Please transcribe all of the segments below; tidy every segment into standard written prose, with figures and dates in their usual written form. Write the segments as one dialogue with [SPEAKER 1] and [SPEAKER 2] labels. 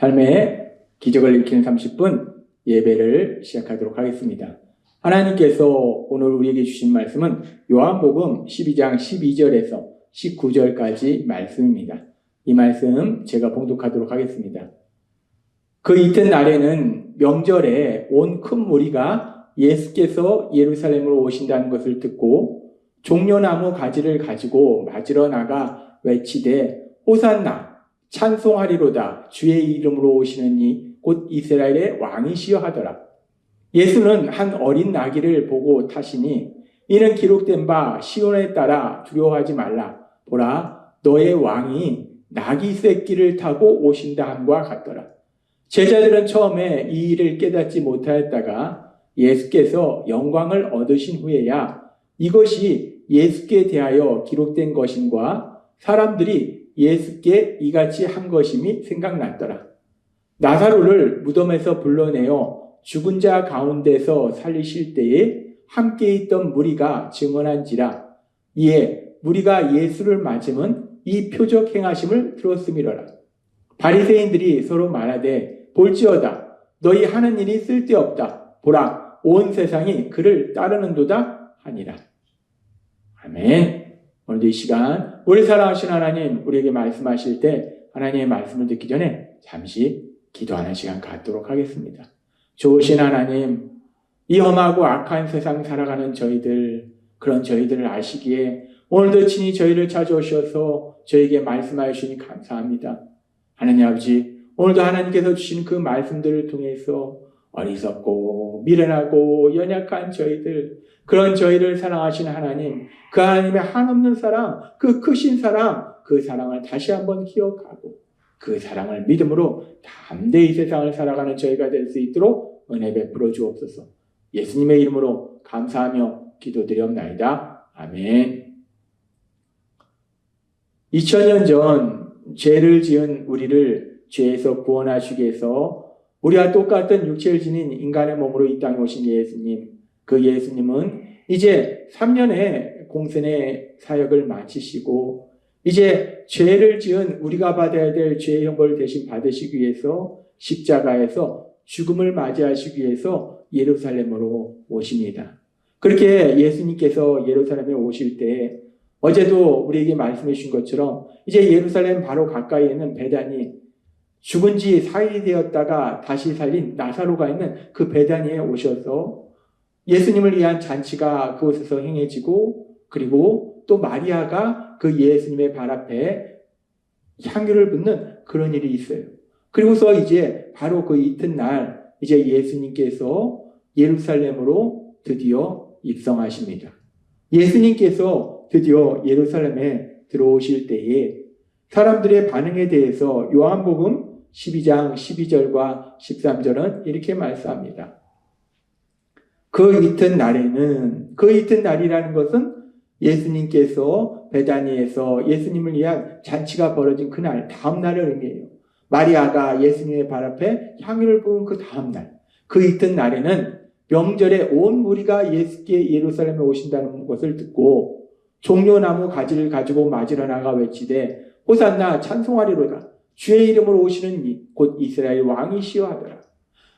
[SPEAKER 1] 삶의 기적을 일으키는 30분 예배를 시작하도록 하겠습니다. 하나님께서 오늘 우리에게 주신 말씀은 요한복음 12장 12절에서 19절까지 말씀입니다. 이 말씀 제가 봉독하도록 하겠습니다. 그 이튿날에는 명절에 온 큰 무리가 예수께서 예루살렘으로 오신다는 것을 듣고 종려나무 가지를 가지고 맞으러 나가 외치되 호산나 찬송하리로다 주의 이름으로 오시는 이 곧 이스라엘의 왕이시여 하더라. 예수는 한 어린 나귀를 보고 타시니 이는 기록된 바 시온에 따라 두려워하지 말라. 보라 너의 왕이 나귀 새끼를 타고 오신다 함과 같더라. 제자들은 처음에 이 일을 깨닫지 못하였다가 예수께서 영광을 얻으신 후에야 이것이 예수께 대하여 기록된 것임과 사람들이 예수께 이같이 한 것임이 생각났더라. 나사로를 무덤에서 불러내어 죽은 자 가운데서 살리실 때에 함께 있던 무리가 증언한지라. 이에 무리가 예수를 맞으면 이 표적 행하심을 들었음이로라. 바리새인들이 서로 말하되 볼지어다 너희 하는 일이 쓸데없다. 보라 온 세상이 그를 따르는도다 하니라. 아멘. 오늘도 이 시간 우리 사랑하신 하나님 우리에게 말씀하실 때 하나님의 말씀을 듣기 전에 잠시 기도하는 시간 갖도록 하겠습니다. 좋으신 하나님, 이 험하고 악한 세상 살아가는 저희들, 그런 저희들을 아시기에 오늘도 친히 저희를 찾아오셔서 저에게 말씀하여 주시니 감사합니다. 하나님 아버지, 오늘도 하나님께서 주신 그 말씀들을 통해서 어리석고 미련하고 연약한 저희들, 그런 저희를 사랑하신 하나님, 그 하나님의 한없는 사랑, 그 크신 사랑, 그 사랑을 다시 한번 기억하고 그 사랑을 믿음으로 담대히 세상을 살아가는 저희가 될 수 있도록 은혜 베풀어 주옵소서. 예수님의 이름으로 감사하며 기도드리옵나이다. 아멘. 2000년 전 죄를 지은 우리를 죄에서 구원하시기 위해서 우리와 똑같은 육체를 지닌 인간의 몸으로 이 땅에 오신 예수님, 그 예수님은 이제 3년의 공생의 사역을 마치시고 이제 죄를 지은 우리가 받아야 될 죄의 형벌을 대신 받으시기 위해서 십자가에서 죽음을 맞이하시기 위해서 예루살렘으로 오십니다. 그렇게 예수님께서 예루살렘에 오실 때 어제도 우리에게 말씀해 주신 것처럼 이제 예루살렘 바로 가까이에 있는 베다니, 죽은 지 4일이 되었다가 다시 살린 나사로가 있는 그 베다니에 오셔서 예수님을 위한 잔치가 그곳에서 행해지고 그리고 또 마리아가 그 예수님의 발 앞에 향유를 붓는 그런 일이 있어요. 그리고서 이제 바로 그 이튿날 이제 예수님께서 예루살렘으로 드디어 입성하십니다. 예수님께서 드디어 예루살렘에 들어오실 때에 사람들의 반응에 대해서 요한복음 12장 12절과 13절은 이렇게 말씀합니다. 그 이튿날에는, 그 이튿날이라는 것은 예수님께서 베다니에서 예수님을 위한 잔치가 벌어진 그날, 다음날을 의미해요. 마리아가 예수님의 발 앞에 향유를 부은 그 다음날, 그 이튿날에는 명절에 온 무리가 예수께 예루살렘에 오신다는 것을 듣고 종려나무 가지를 가지고 맞으러 나가 외치되 호산나 찬송하리로다 주의 이름으로 오시는 이 곧 이스라엘 왕이시여 하더라.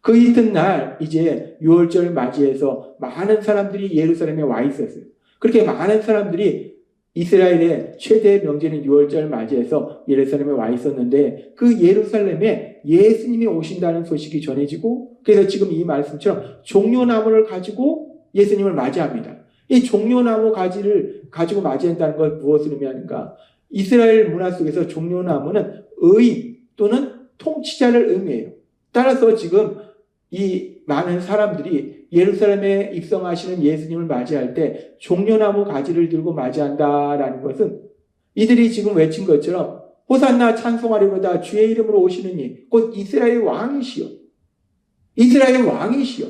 [SPEAKER 1] 그 이튿날 이제 유월절 맞이해서 많은 사람들이 예루살렘에 와 있었어요. 그렇게 많은 사람들이 이스라엘의 최대 명제는 유월절 맞이해서 예루살렘에 와 있었는데 그 예루살렘에 예수님이 오신다는 소식이 전해지고 그래서 지금 이 말씀처럼 종려나무를 가지고 예수님을 맞이합니다. 이 종려나무 가지를 가지고 맞이한다는 것 무엇을 의미하는가? 이스라엘 문화 속에서 종려나무는 의 또는 통치자를 의미해요. 따라서 지금 이 많은 사람들이 예루살렘에 입성하시는 예수님을 맞이할 때 종려나무 가지를 들고 맞이한다라는 것은 이들이 지금 외친 것처럼 호산나 찬송하리로다 주의 이름으로 오시는 이 곧 이스라엘 왕이시여, 이스라엘 왕이시여.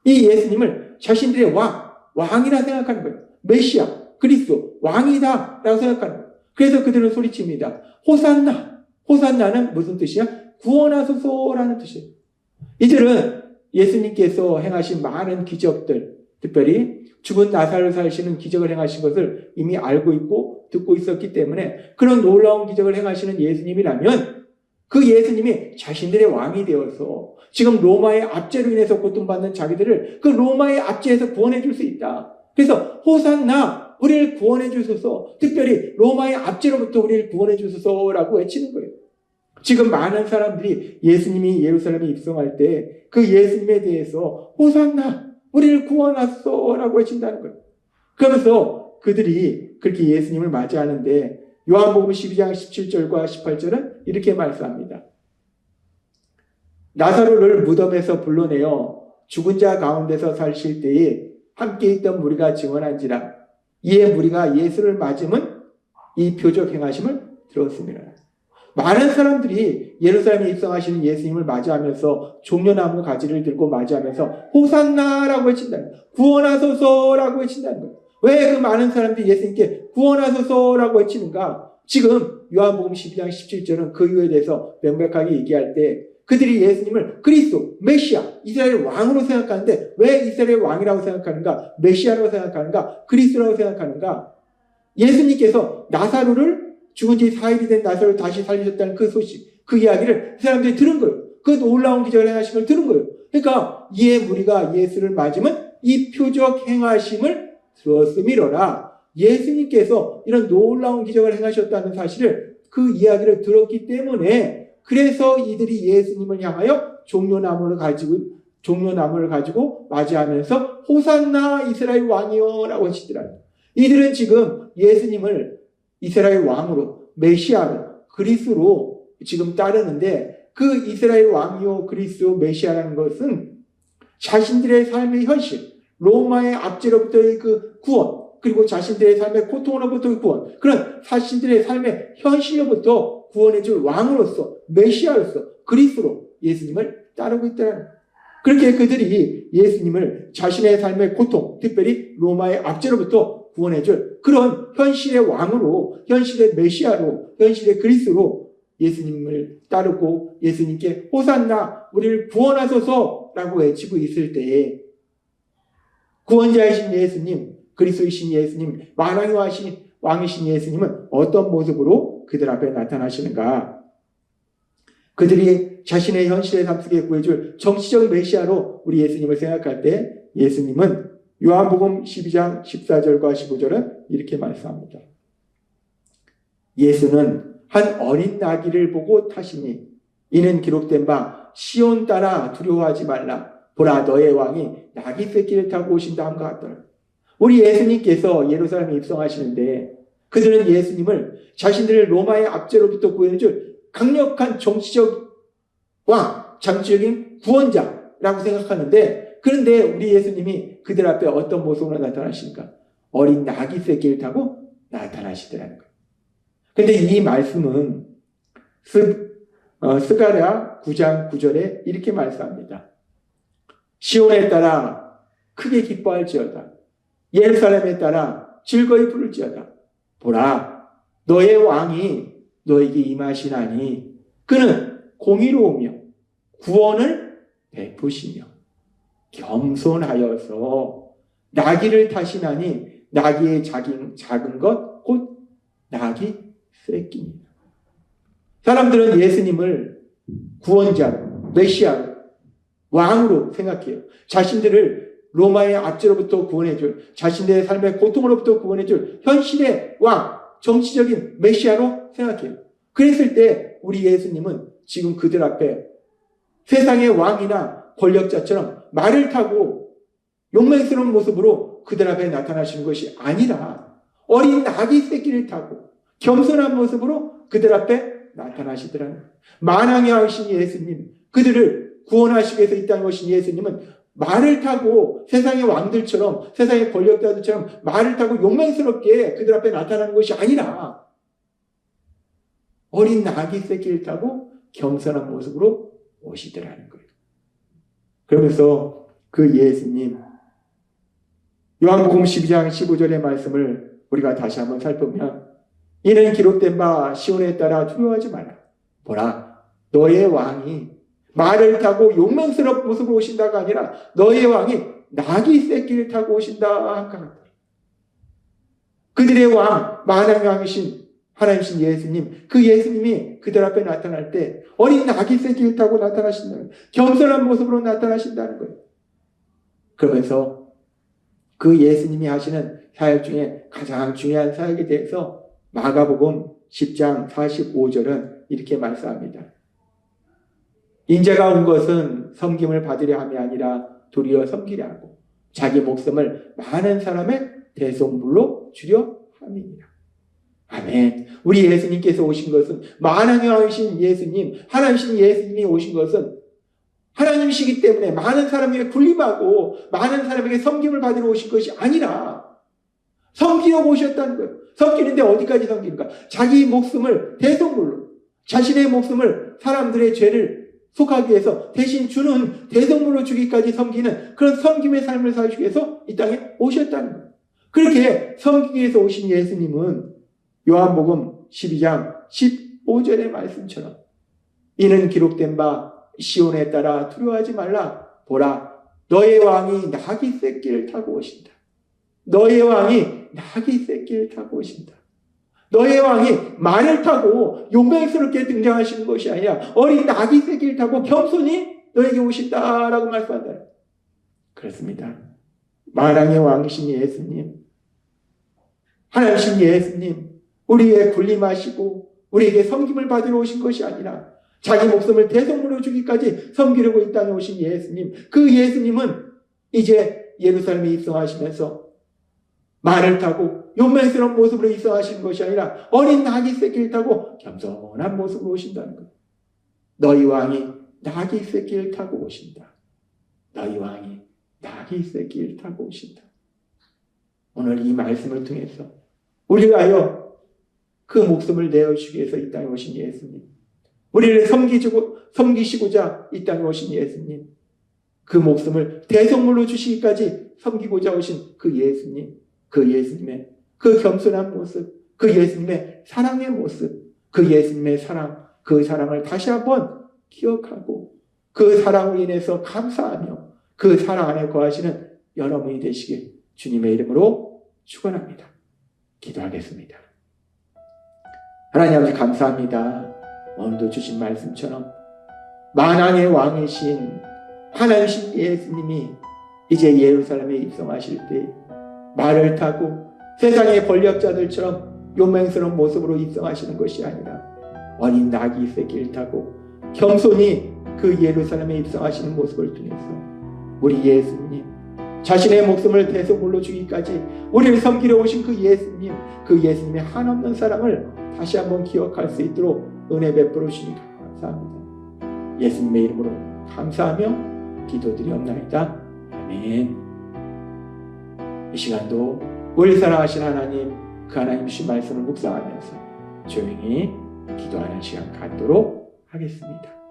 [SPEAKER 1] 이 예수님을 자신들의 왕이라 생각하는 거예요. 메시아, 그리스도, 왕이다 라고 생각하는 거예요. 그래서 그들은 소리칩니다. 호산나. 호산나는 무슨 뜻이야? 구원하소서라는 뜻이에요. 이들은 예수님께서 행하신 많은 기적들, 특별히 죽은 나사로를 살리시는 기적을 행하신 것을 이미 알고 있고 듣고 있었기 때문에 그런 놀라운 기적을 행하시는 예수님이라면 그 예수님이 자신들의 왕이 되어서 지금 로마의 압제로 인해서 고통받는 자기들을 그 로마의 압제에서 구원해 줄 수 있다. 그래서 호산나 우리를 구원해 주소서, 특별히 로마의 압제로부터 우리를 구원해 주소서라고 외치는 거예요. 지금 많은 사람들이 예수님이 예루살렘에 입성할 때 그 예수님에 대해서 호산나 우리를 구원하소서라고 외친다는 거예요. 그러면서 그들이 그렇게 예수님을 맞이하는데 요한복음 12장 17절과 18절은 이렇게 말씀합니다. 나사로를 무덤에서 불러내어 죽은 자 가운데서 살실 때에 함께 있던 무리가 증언한지라 이에 무리가 예수를 맞음은 이 표적 행하심을 들었습니다. 많은 사람들이 예루살렘에 입성하시는 예수님을 맞이하면서 종려나무 가지를 들고 맞이하면서 호산나라고 외친다는 거예요. 구원하소서라고 외친다는 거예요. 왜 그 많은 사람들이 예수님께 구원하소서라고 외치는가? 지금 요한복음 12장 17절은 그 이유에 대해서 명백하게 얘기할 때 그들이 예수님을 그리스도, 메시아, 이스라엘 왕으로 생각하는데 왜 이스라엘 왕이라고 생각하는가? 메시아라고 생각하는가? 그리스도라고 생각하는가? 예수님께서 나사로를 죽은 지 4일이 된 나사로를 다시 살리셨다는 그 소식, 그 이야기를 사람들이 들은 거예요. 그 놀라운 기적을 행하신 걸 들은 거예요. 그러니까 이에 무리가 예수를 맞으면 이 표적 행하심을 들었음이로라. 예수님께서 이런 놀라운 기적을 행하셨다는 사실을 그 이야기를 들었기 때문에 그래서 이들이 예수님을 향하여 종려나무를 가지고 맞이하면서 호산나 이스라엘 왕이여라고 하시더라고요. 이들은 지금 예수님을 이스라엘 왕으로, 메시아로, 그리스도로 지금 따르는데 그 이스라엘 왕이요 그리스도 메시아라는 것은 자신들의 삶의 현실, 로마의 압제로부터의 그 구원, 그리고 자신들의 삶의 고통으로부터의 구원, 그런 자신들의 삶의 현실로부터 구원해줄 왕으로서, 메시아로서, 그리스도로 예수님을 따르고 있다는, 그렇게 그들이 예수님을 자신의 삶의 고통, 특별히 로마의 압제로부터 구원해줄 그런 현실의 왕으로, 현실의 메시아로, 현실의 그리스도로 예수님을 따르고 예수님께 호산나 우리를 구원하소서라고 외치고 있을 때에 구원자이신 예수님, 그리스도이신 예수님, 만왕의 왕이신 예수님은 어떤 모습으로 그들 앞에 나타나시는가? 그들이 자신의 현실의 삶 속에 구해줄 정치적 메시아로 우리 예수님을 생각할 때 예수님은 요한복음 12장 14절과 15절은 이렇게 말씀합니다. 예수는 한 어린 나귀를 보고 타시니 이는 기록된 바 시온 따라 두려워하지 말라. 보라 너의 왕이 나귀 새끼를 타고 오신다 함과 같더라. 우리 예수님께서 예루살렘에 입성하시는데 그들은 예수님을 자신들의 로마의 압제로부터 구해줄 강력한 정치적 왕, 정치적인 구원자라고 생각하는데 그런데 우리 예수님이 그들 앞에 어떤 모습으로 나타나십니까? 어린 나귀 새끼를 타고 나타나시더라는 거예요. 그런데 이 말씀은 스가랴 9장 9절에 이렇게 말씀합니다. 시온에 따라 크게 기뻐할지어다. 예루살렘에 따라 즐거이 부를지어다. 보라 너의 왕이 너에게 임하시나니 그는 공의로우며 구원을 베푸시며 겸손하여서 나귀를 타시나니 나귀의 작은 것 곧 나귀 새끼입니다. 사람들은 예수님을 구원자로, 메시아로, 왕으로 생각해요. 자신들을 로마의 압제로부터 구원해줄, 자신들의 삶의 고통으로부터 구원해줄 현실의 왕, 정치적인 메시아로 생각해요. 그랬을 때 우리 예수님은 지금 그들 앞에 세상의 왕이나 권력자처럼 말을 타고 용맹스러운 모습으로 그들 앞에 나타나시는 것이 아니라 어린 나귀 새끼를 타고 겸손한 모습으로 그들 앞에 나타나시더라는 거예요. 만왕의 왕이신 예수님, 그들을 구원하시기 위해서 이 땅에 오신 예수님은 말을 타고 세상의 왕들처럼, 세상의 권력자들처럼 말을 타고 용맹스럽게 그들 앞에 나타나는 것이 아니라 어린 나귀 새끼를 타고 겸손한 모습으로 오시더라는 거예요. 그러면서 그 예수님, 요한복음 12장 15절의 말씀을 우리가 다시 한번 살펴보면 이는 기록된 바 시온에 따라 두려워하지 마라. 보라 너의 왕이 말을 타고 용맹스러운 모습으로 오신다가 아니라 너의 왕이 나귀 새끼를 타고 오신다. 그들의 왕, 만왕의 왕이신 하나님신 예수님, 그 예수님이 그들 앞에 나타날 때 어린 아기 새끼를 타고 나타나신다는 거예요. 겸손한 모습으로 나타나신다는 거예요. 그러면서 그 예수님이 하시는 사역 중에 가장 중요한 사역에 대해서 마가복음 10장 45절은 이렇게 말씀합니다. 인자가 온 것은 섬김을 받으려 함이 아니라 도리어 섬기려 하고 자기 목숨을 많은 사람의 대속물로 주려 함이니라. 아멘. 우리 예수님께서 오신 것은 만왕의 왕이신 예수님, 하나님이신 예수님이 오신 것은 하나님이시기 때문에 많은 사람에게 군림하고 많은 사람에게 섬김을 받으러 오신 것이 아니라 섬기려고 오셨다는 거예요. 섬기는데 어디까지 섬기는가? 자기 목숨을 대속물로, 자신의 목숨을 사람들의 죄를 속하기 위해서 대신 주는 대속물로 주기까지 섬기는 그런 섬김의 삶을 살기 위해서 이 땅에 오셨다는 거예요. 그렇게 섬기기 위해서 오신 예수님은 요한복음 12장 15절의 말씀처럼 이는 기록된 바 시온에 따라 두려워하지 말라. 보라, 너의 왕이 나귀 새끼를 타고 오신다. 너의 왕이 나귀 새끼를 타고 오신다. 너의 왕이 말을 타고 용맹스럽게 등장하시는 것이 아니라 어린 나귀 새끼를 타고 겸손히 너에게 오신다라고 말씀한다. 그렇습니다. 만왕의 왕이신 예수님, 하나님이신 예수님, 우리의 군림하시고 우리에게 섬김을 받으러 오신 것이 아니라 자기 목숨을 대속물로 주기까지 섬기려고 이 땅에 오신 예수님, 그 예수님은 이제 예루살렘에 입성하시면서 말을 타고 용맹스러운 모습으로 입성하시는 것이 아니라 어린 나귀 새끼를 타고 겸손한 모습으로 오신다는 것. 너희 왕이 나귀 새끼를 타고 오신다. 너희 왕이 나귀 새끼를 타고 오신다. 오늘 이 말씀을 통해서 우리가 하여 그 목숨을 내어주기 위해서 이 땅에 오신 예수님, 우리를 섬기시고자 이 땅에 오신 예수님, 그 목숨을 대속물로 주시기까지 섬기고자 오신 그 예수님, 그 예수님의 그 겸손한 모습, 그 예수님의 사랑의 모습, 그 예수님의 사랑, 그 사랑을 다시 한번 기억하고 그 사랑으로 인해서 감사하며 그 사랑 안에 거하시는 여러분이 되시길 주님의 이름으로 축원합니다. 기도하겠습니다. 하나님 아버지 감사합니다. 오늘도 주신 말씀처럼 만왕의 왕이신 하나님이신 예수님이 이제 예루살렘에 입성하실 때 말을 타고 세상의 권력자들처럼 용맹스러운 모습으로 입성하시는 것이 아니라 어린 나귀 새끼를 타고 겸손히 그 예루살렘에 입성하시는 모습을 통해서 우리 예수님, 자신의 목숨을 대속물로 주기까지 우리를 섬기려 오신 그 예수님, 그 예수님의 한없는 사랑을 다시 한번 기억할 수 있도록 은혜 베풀어 주시니 감사합니다. 예수님의 이름으로 감사하며 기도드리옵나이다. 아멘. 이 시간도 우리 사랑하신 하나님, 그 하나님 주신 말씀을 묵상하면서 조용히 기도하는 시간 갖도록 하겠습니다.